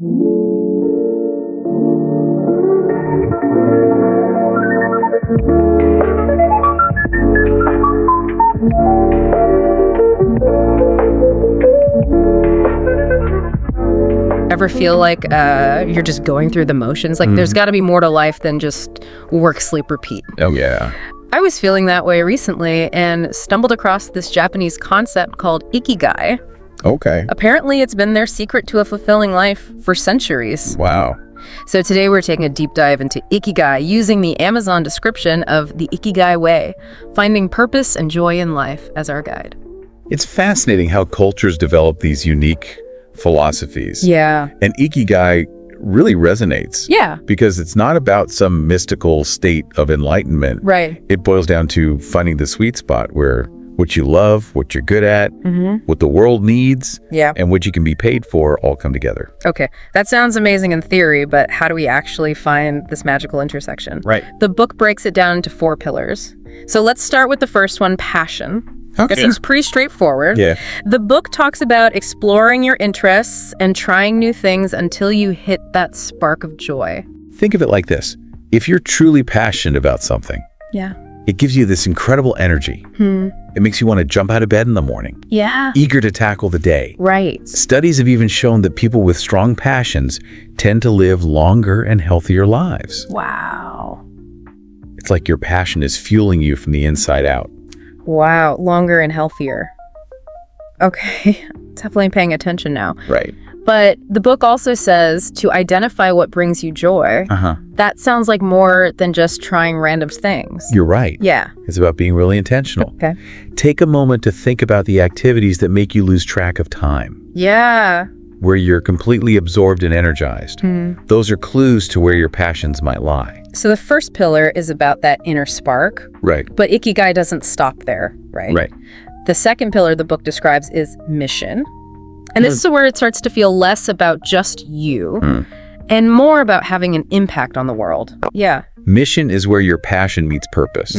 Ever feel like you're just going through the motions? Like there's got to be more to life than just work, sleep, repeat. Oh, yeah. I was feeling that way recently and stumbled across this Japanese concept called Ikigai. Okay. Apparently, it's been their secret to a fulfilling life for centuries. Wow. So today we're taking a deep dive into Ikigai using the Amazon description of the Ikigai Way, finding purpose and joy in life as our guide. It's fascinating how cultures develop these unique philosophies. Yeah. And Ikigai really resonates. Yeah. Because it's not about some mystical state of enlightenment. Right. It boils down to finding the sweet spot where what you love, what you're good at, what the world needs, and what you can be paid for all come together. Okay. That sounds amazing in theory, but how do we actually find this magical intersection? Right. The book breaks it down into 4 pillars. So let's start with the first one, passion. Okay. It seems pretty straightforward. Yeah. The book talks about exploring your interests and trying new things until you hit that spark of joy. Think of it like this. If you're truly passionate about something, it gives you this incredible energy. It makes you want to jump out of bed in the morning. Yeah. Eager to tackle the day. Right. Studies have even shown that people with strong passions tend to live longer and healthier lives. Wow. It's like your passion is fueling you from the inside out. Wow. Longer and healthier. Okay. Definitely paying attention now. Right. But the book also says to identify what brings you joy. That sounds like more than just trying random things. You're right. Yeah. It's about being really intentional. Okay. Take a moment to think about the activities that make you lose track of time. Yeah. Where you're completely absorbed and energized. Those are clues to where your passions might lie. So the first pillar is about that inner spark. Right. But Ikigai doesn't stop there, right? Right. The second pillar the book describes is mission. And this is where it starts to feel less about just you and more about having an impact on the world. Yeah. Mission is where your passion meets purpose.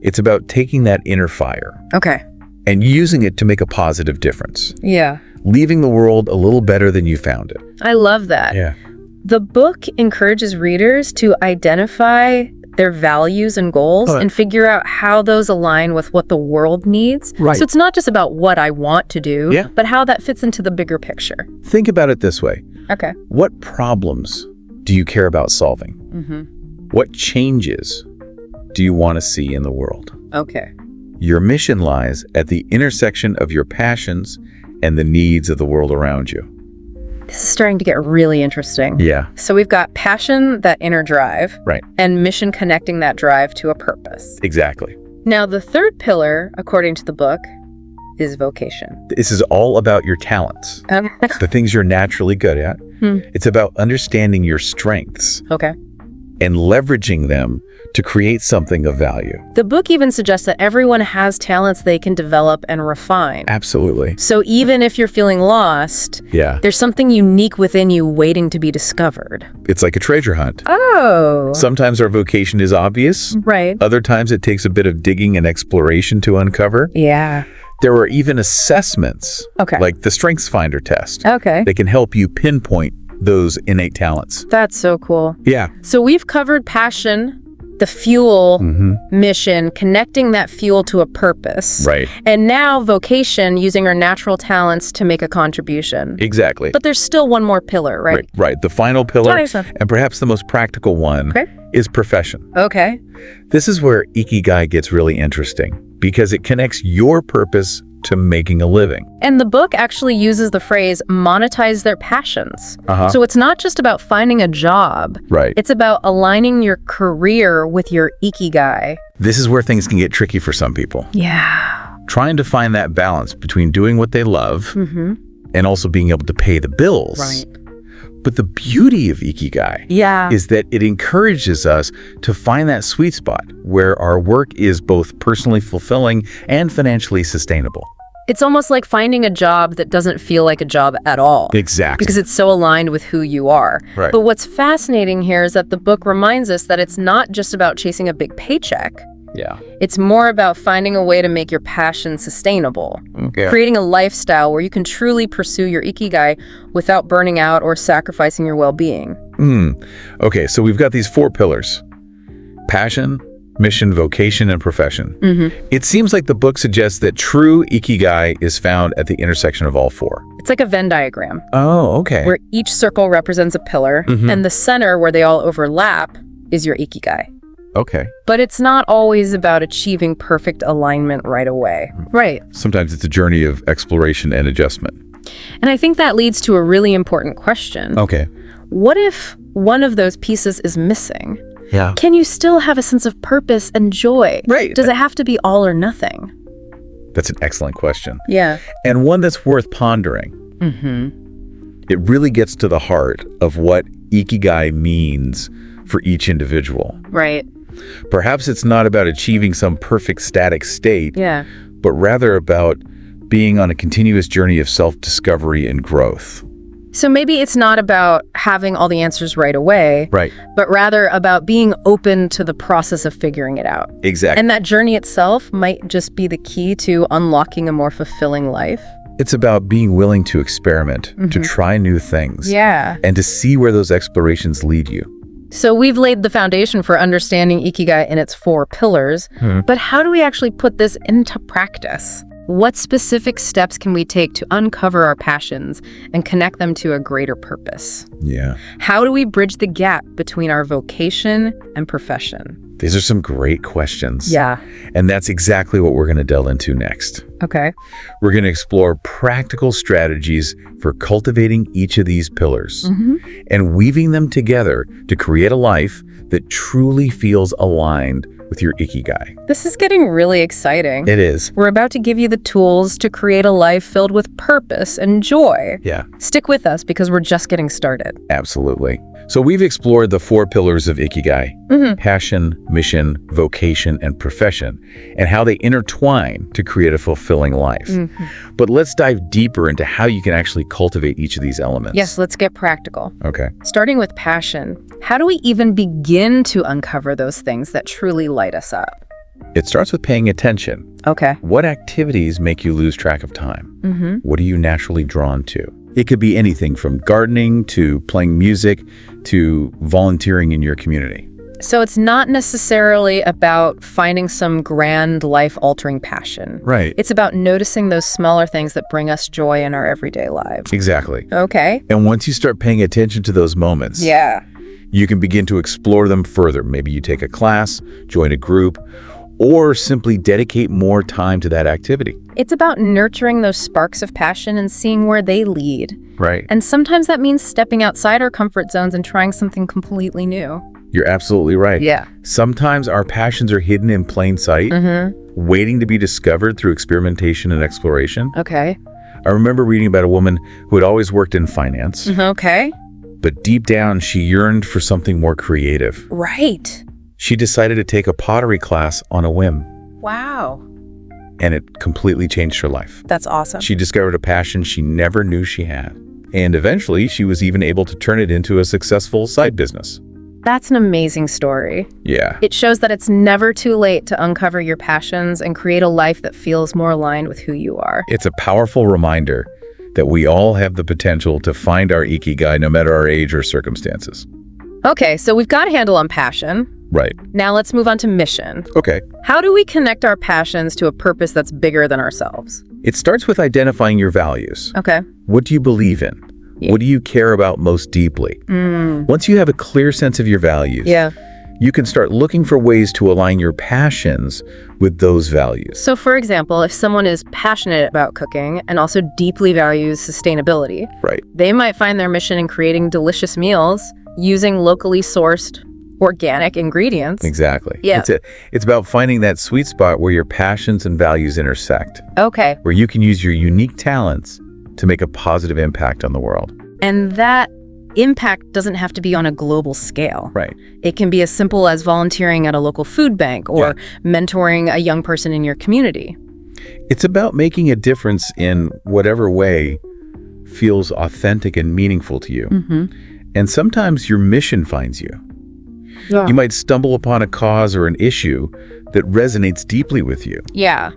It's about taking that inner fire Okay. and using it to make a positive difference. Yeah. Leaving the world a little better than you found it. I love that. Yeah. The book encourages readers to identify their values and goals and figure out how those align with what the world needs. Right. So it's not just about what I want to do, Yeah. but how that fits into the bigger picture. Think about it this way. Okay. What problems do you care about solving? What changes do you want to see in the world? Okay. Your mission lies at the intersection of your passions and the needs of the world around you. This is starting to get really interesting. Yeah. So we've got passion, that inner drive, Right. and mission connecting that drive to a purpose. Exactly. Now, the third pillar, according to the book, is vocation. This is all about your talents, the things you're naturally good at. It's about understanding your strengths Okay. and leveraging them to create something of value. The book even suggests that everyone has talents they can develop and refine. Absolutely. So even if you're feeling lost, Yeah. there's something unique within you waiting to be discovered. It's like a treasure hunt. Oh. Sometimes our vocation is obvious. Right. Other times it takes a bit of digging and exploration to uncover. Yeah. There are even assessments, Okay. like the Strengths Finder test, Okay. that can help you pinpoint those innate talents. That's so cool. Yeah. So we've covered passion, the fuel, mission, connecting that fuel to a purpose. Right. And now vocation, using our natural talents to make a contribution. Exactly. But there's still one more pillar, right? Right. The final pillar, Nice one. and perhaps the most practical one, Okay. is profession. Okay. This is where Ikigai gets really interesting because it connects your purpose to making a living. And the book actually uses the phrase monetize their passions. So it's not just about finding a job. Right. It's about aligning your career with your Ikigai. This is where things can get tricky for some people. Yeah. Trying to find that balance between doing what they love and also being able to pay the bills. Right. But the beauty of Ikigai is that it encourages us to find that sweet spot where our work is both personally fulfilling and financially sustainable. It's almost like finding a job that doesn't feel like a job at all. Exactly. Because it's so aligned with who you are. Right. But what's fascinating here is that the book reminds us that it's not just about chasing a big paycheck. Yeah. It's more about finding a way to make your passion sustainable, creating a lifestyle where you can truly pursue your Ikigai without burning out or sacrificing your well-being. Okay, so we've got these 4 pillars: passion, mission, vocation, and profession. It seems like the book suggests that true Ikigai is found at the intersection of all 4. It's like a Venn diagram. Oh, okay. Where each circle represents a pillar, and the center, where they all overlap, is your Ikigai. Okay. But it's not always about achieving perfect alignment right away. Right. Sometimes it's a journey of exploration and adjustment. And I think that leads to a really important question. Okay. What if one of those pieces is missing? Yeah. Can you still have a sense of purpose and joy? Right. Does it have to be all or nothing? That's an excellent question. Yeah. And one that's worth pondering. It really gets to the heart of what Ikigai means for each individual. Right. Perhaps it's not about achieving some perfect static state, but rather about being on a continuous journey of self-discovery and growth. So maybe it's not about having all the answers right away, Right. but rather about being open to the process of figuring it out. Exactly. And that journey itself might just be the key to unlocking a more fulfilling life. It's about being willing to experiment, to try new things, Yeah. and to see where those explorations lead you. So we've laid the foundation for understanding Ikigai in its 4 pillars, but how do we actually put this into practice? What specific steps can we take to uncover our passions and connect them to a greater purpose? Yeah. How do we bridge the gap between our vocation and profession? These are some great questions. Yeah. And that's exactly what we're going to delve into next. Okay. We're going to explore practical strategies for cultivating each of these pillars and weaving them together to create a life that truly feels aligned with your Ikigai. This is getting really exciting. It is. We're about to give you the tools to create a life filled with purpose and joy. Yeah. Stick with us because we're just getting started. Absolutely. So we've explored the 4 pillars of Ikigai: passion, mission, vocation, and profession, and how they intertwine to create a fulfilling life. But let's dive deeper into how you can actually cultivate each of these elements. Yes, let's get practical. Okay. Starting with passion, how do we even begin to uncover those things that truly light us up? It starts with paying attention. Okay. What activities make you lose track of time? What are you naturally drawn to? It could be anything from gardening to playing music to volunteering in your community. So it's not necessarily about finding some grand life-altering passion. Right. It's about noticing those smaller things that bring us joy in our everyday lives. Exactly. Okay. And once you start paying attention to those moments, you can begin to explore them further. Maybe you take a class, join a group, or simply dedicate more time to that activity. It's about nurturing those sparks of passion and seeing where they lead. Right. And sometimes that means stepping outside our comfort zones and trying something completely new. You're absolutely right. Yeah. Sometimes our passions are hidden in plain sight, waiting to be discovered through experimentation and exploration. Okay. I remember reading about a woman who had always worked in finance, Okay. but deep down she yearned for something more creative. Right. She decided to take a pottery class on a whim, Wow. and it completely changed her life. That's awesome. She discovered a passion she never knew she had. And eventually, she was even able to turn it into a successful side business. That's an amazing story. Yeah. It shows that it's never too late to uncover your passions and create a life that feels more aligned with who you are. It's a powerful reminder that we all have the potential to find our Ikigai no matter our age or circumstances. Okay, so we've got a handle on passion. Right. Now let's move on to mission. Okay. How do we connect our passions to a purpose that's bigger than ourselves? It starts with identifying your values. Okay. What do you believe in? Yeah. What do you care about most deeply? Once you have a clear sense of your values, you can start looking for ways to align your passions with those values. So for example, if someone is passionate about cooking and also deeply values sustainability, Right. they might find their mission in creating delicious meals using locally sourced organic ingredients. Exactly. Yeah. It's about finding that sweet spot where your passions and values intersect, Okay. where you can use your unique talents to make a positive impact on the world. And that impact doesn't have to be on a global scale. Right. It can be as simple as volunteering at a local food bank or mentoring a young person in your community. It's about making a difference in whatever way feels authentic and meaningful to you. And sometimes your mission finds you. Yeah. You might stumble upon a cause or an issue that resonates deeply with you. Yeah.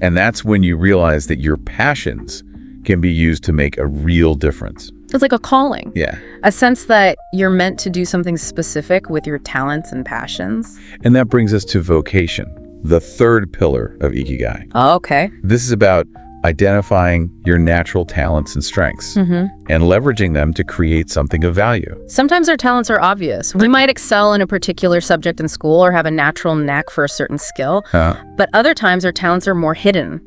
And that's when you realize that your passions can be used to make a real difference. It's like a calling. Yeah. A sense that you're meant to do something specific with your talents and passions. And that brings us to vocation, the third pillar of Ikigai. Oh, okay. This is about identifying your natural talents and strengths and leveraging them to create something of value. Sometimes our talents are obvious. We might excel in a particular subject in school or have a natural knack for a certain skill, but other times our talents are more hidden,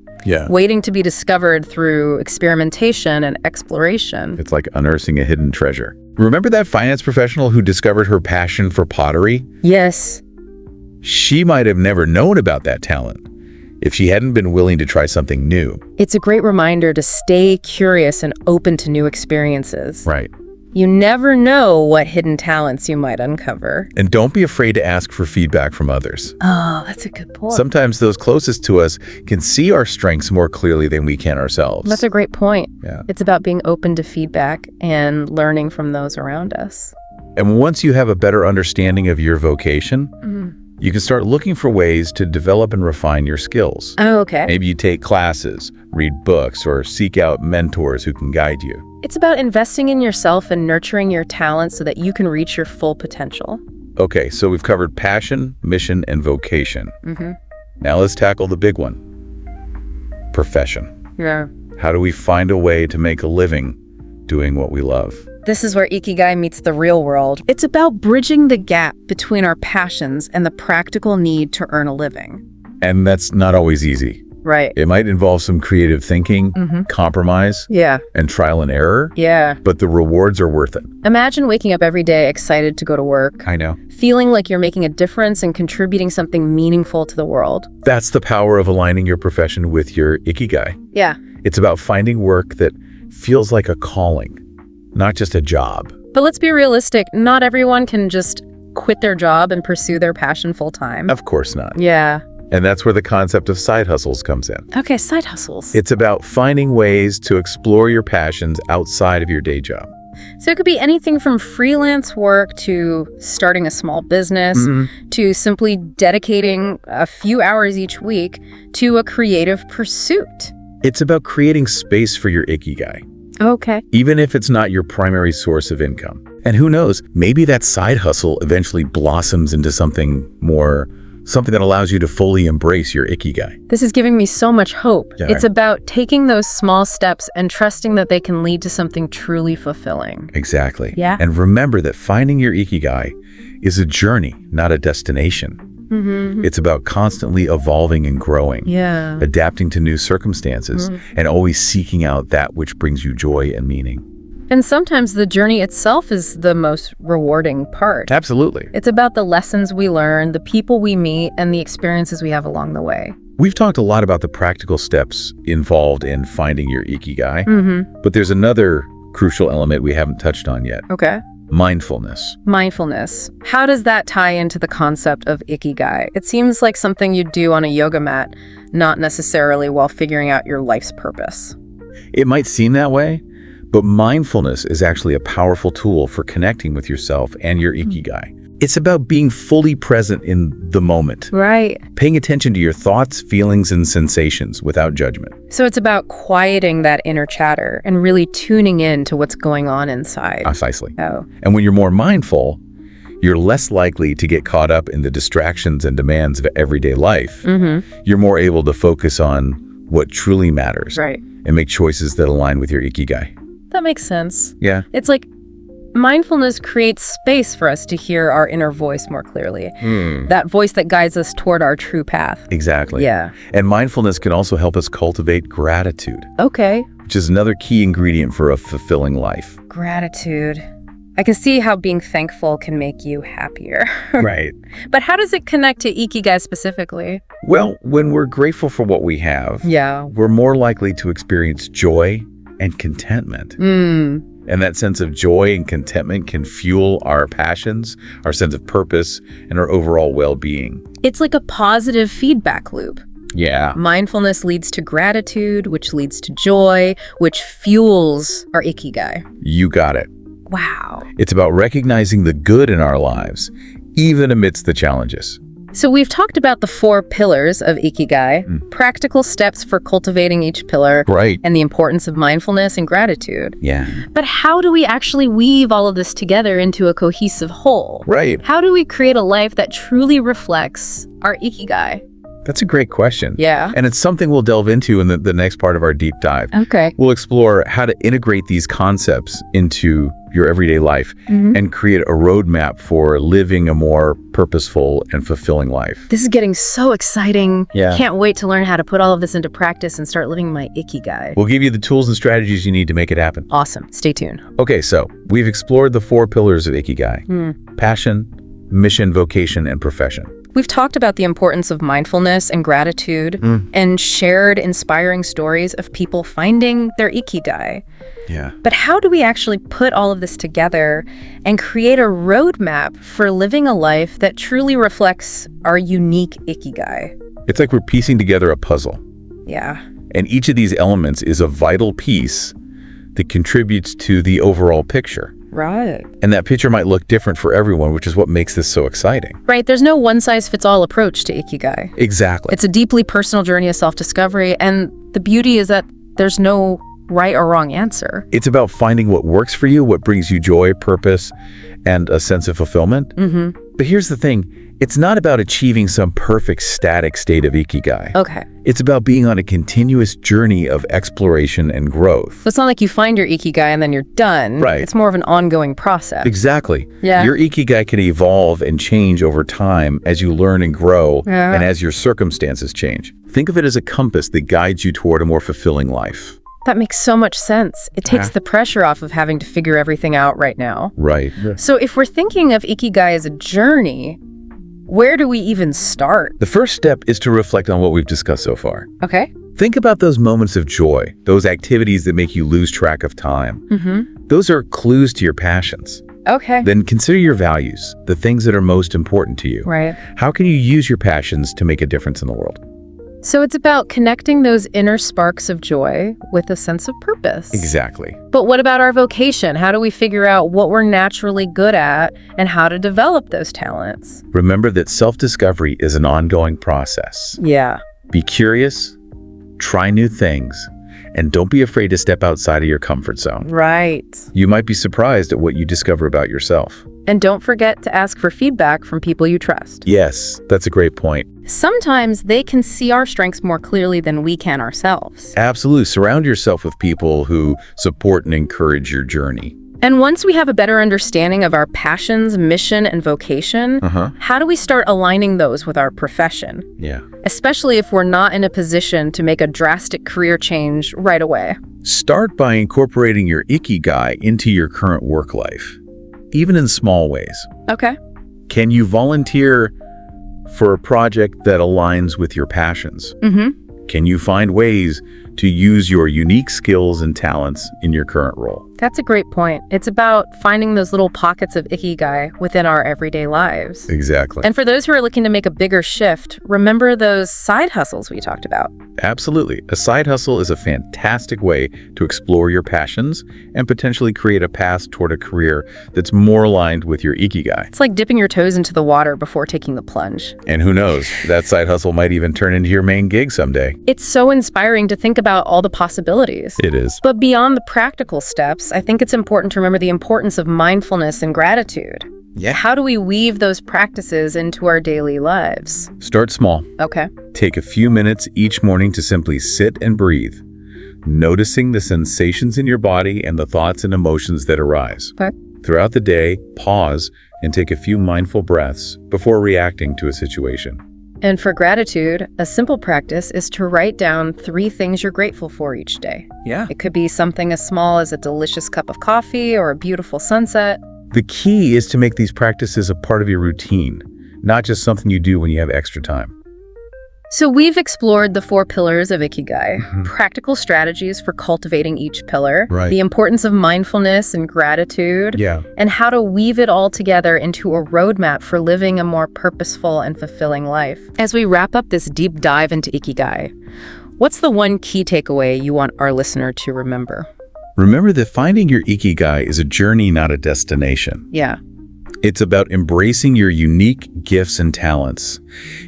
waiting to be discovered through experimentation and exploration. It's like unearthing a hidden treasure. Remember that finance professional who discovered her passion for pottery? Yes. She might have never known about that talent if she hadn't been willing to try something new. It's a great reminder to stay curious and open to new experiences. Right. You never know what hidden talents you might uncover. And don't be afraid to ask for feedback from others. Oh, that's a good point. Sometimes those closest to us can see our strengths more clearly than we can ourselves. That's a great point. Yeah. It's about being open to feedback and learning from those around us. And once you have a better understanding of your vocation, you can start looking for ways to develop and refine your skills. Oh, okay. Maybe you take classes, read books, or seek out mentors who can guide you. It's about investing in yourself and nurturing your talents so that you can reach your full potential. Okay, so we've covered passion, mission, and vocation. Now let's tackle the big one. Profession. Yeah. How do we find a way to make a living doing what we love? This is where Ikigai meets the real world. It's about bridging the gap between our passions and the practical need to earn a living. And that's not always easy. Right. It might involve some creative thinking, compromise, and trial and error. Yeah. But the rewards are worth it. Imagine waking up every day excited to go to work. I know. Feeling like you're making a difference and contributing something meaningful to the world. That's the power of aligning your profession with your Ikigai. Yeah. It's about finding work that feels like a calling, not just a job. But let's be realistic. Not everyone can just quit their job and pursue their passion full time. Of course not. Yeah. And that's where the concept of side hustles comes in. Okay, side hustles. It's about finding ways to explore your passions outside of your day job. So it could be anything from freelance work to starting a small business to simply dedicating a few hours each week to a creative pursuit. It's about creating space for your Ikigai, Okay. even if it's not your primary source of income. And who knows, maybe that side hustle eventually blossoms into something that allows you to fully embrace your Ikigai. This is giving me so much hope. Yeah. It's about taking those small steps and trusting that they can lead to something truly fulfilling. Exactly. Yeah. And remember that finding your Ikigai is a journey, not a destination. It's about constantly evolving and growing, Yeah. adapting to new circumstances, and always seeking out that which brings you joy and meaning. And sometimes the journey itself is the most rewarding part. Absolutely. It's about the lessons we learn, the people we meet, and the experiences we have along the way. We've talked a lot about the practical steps involved in finding your Ikigai, but there's another crucial element we haven't touched on yet. Okay. Mindfulness. Mindfulness. How does that tie into the concept of Ikigai? It seems like something you'd do on a yoga mat, not necessarily while figuring out your life's purpose. It might seem that way, but mindfulness is actually a powerful tool for connecting with yourself and your Ikigai. It's about being fully present in the moment, Right. paying attention to your thoughts, feelings, and sensations without judgment. So it's about quieting that inner chatter and really tuning in to what's going on inside. Precisely. Oh. And when you're more mindful, you're less likely to get caught up in the distractions and demands of everyday life. You're more able to focus on what truly matters Right. and make choices that align with your Ikigai. That makes sense. Yeah. It's like mindfulness creates space for us to hear our inner voice more clearly. That voice that guides us toward our true path. Exactly. Yeah. And mindfulness can also help us cultivate gratitude, Okay. which is another key ingredient for a fulfilling life. Gratitude. I can see how being thankful can make you happier. Right. But how does it connect to Ikigai specifically? Well, when we're grateful for what we have, Yeah. we're more likely to experience joy and contentment. And that sense of joy and contentment can fuel our passions, our sense of purpose, and our overall well-being. It's like a positive feedback loop. Yeah. Mindfulness leads to gratitude, which leads to joy, which fuels our Ikigai. You got it. Wow. It's about recognizing the good in our lives, even amidst the challenges. So we've talked about the 4 pillars of Ikigai, practical steps for cultivating each pillar, Right. and the importance of mindfulness and gratitude. Yeah. But how do we actually weave all of this together into a cohesive whole? Right. How do we create a life that truly reflects our Ikigai? That's a great question. Yeah. And it's something we'll delve into in the next part of our deep dive. Okay. We'll explore how to integrate these concepts into your everyday life and create a roadmap for living a more purposeful and fulfilling life. This is getting so exciting. Yeah. Can't wait to learn how to put all of this into practice and start living my Ikigai. We'll give you the tools and strategies you need to make it happen. Awesome. Stay tuned. Okay, so we've explored the 4 pillars of Ikigai: passion, mission, vocation, and profession. We've talked about the importance of mindfulness and gratitude and shared inspiring stories of people finding their Ikigai. Yeah. But how do we actually put all of this together and create a roadmap for living a life that truly reflects our unique Ikigai? It's like we're piecing together a puzzle, Yeah. and each of these elements is a vital piece that contributes to the overall picture. Right. And that picture might look different for everyone, which is what makes this so exciting. Right. There's no one-size-fits-all approach to Ikigai. Exactly. It's a deeply personal journey of self-discovery, and the beauty is that there's no right or wrong answer. It's about finding what works for you, what brings you joy, purpose, and a sense of fulfillment. But here's the thing. It's not about achieving some perfect static state of Ikigai. Okay. It's about being on a continuous journey of exploration and growth. So it's not like you find your Ikigai and then you're done. Right. It's more of an ongoing process. Exactly. Yeah. Your Ikigai can evolve and change over time as you learn and grow Yeah. and as your circumstances change. Think of it as a compass that guides you toward a more fulfilling life. That makes so much sense. It takes the pressure off of having to figure everything out right now. Right. So if we're thinking of Ikigai as a journey, where do we even start? The first step is to reflect on what we've discussed so far. Okay. Think about those moments of joy, those activities that make you lose track of time. Those are clues to your passions. Okay. Then consider your values, the things that are most important to you. Right. How can you use your passions to make a difference in the world? So it's about connecting those inner sparks of joy with a sense of purpose. Exactly. But what about our vocation? How do we figure out what we're naturally good at and how to develop those talents? Remember that self-discovery is an ongoing process. Yeah. Be curious, try new things, and don't be afraid to step outside of your comfort zone. Right. You might be surprised at what you discover about yourself. And don't forget to ask for feedback from people you trust. Yes, that's a great point. Sometimes they can see our strengths more clearly than we can ourselves. Absolutely. Surround yourself with people who support and encourage your journey. And once we have a better understanding of our passions, mission, and vocation, how do we start aligning those with our profession? Yeah. Especially if we're not in a position to make a drastic career change right away. Start by incorporating your Ikigai into your current work life, even in small ways. Okay. Can you volunteer for a project that aligns with your passions? Can you find ways to use your unique skills and talents in your current role? That's a great point. It's about finding those little pockets of Ikigai within our everyday lives. Exactly. And for those who are looking to make a bigger shift, remember those side hustles we talked about. Absolutely. A side hustle is a fantastic way to explore your passions and potentially create a path toward a career that's more aligned with your Ikigai. It's like dipping your toes into the water before taking the plunge. And who knows, that side hustle might even turn into your main gig someday. It's so inspiring to think about all the possibilities. It is. But beyond the practical steps, I think it's important to remember the importance of mindfulness and gratitude. Yeah. How do we weave those practices into our daily lives? Start small. Okay. Take a few minutes each morning to simply sit and breathe, noticing the sensations in your body and the thoughts and emotions that arise. Okay. Throughout the day, pause and take a few mindful breaths before reacting to a situation. And for gratitude, a simple practice is to write down 3 things you're grateful for each day. Yeah. It could be something as small as a delicious cup of coffee or a beautiful sunset. The key is to make these practices a part of your routine, not just something you do when you have extra time. So we've explored the 4 pillars of Ikigai, practical strategies for cultivating each pillar, Right. the importance of mindfulness and gratitude, Yeah. and how to weave it all together into a roadmap for living a more purposeful and fulfilling life. As we wrap up this deep dive into Ikigai, what's the one key takeaway you want our listener to remember? Remember that finding your Ikigai is a journey, not a destination. Yeah. It's about embracing your unique gifts and talents,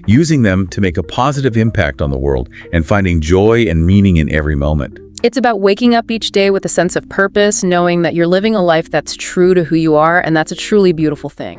using them to make a positive impact on the world, and finding joy and meaning in every moment. It's about waking up each day with a sense of purpose, knowing that you're living a life that's true to who you are, and that's a truly beautiful thing.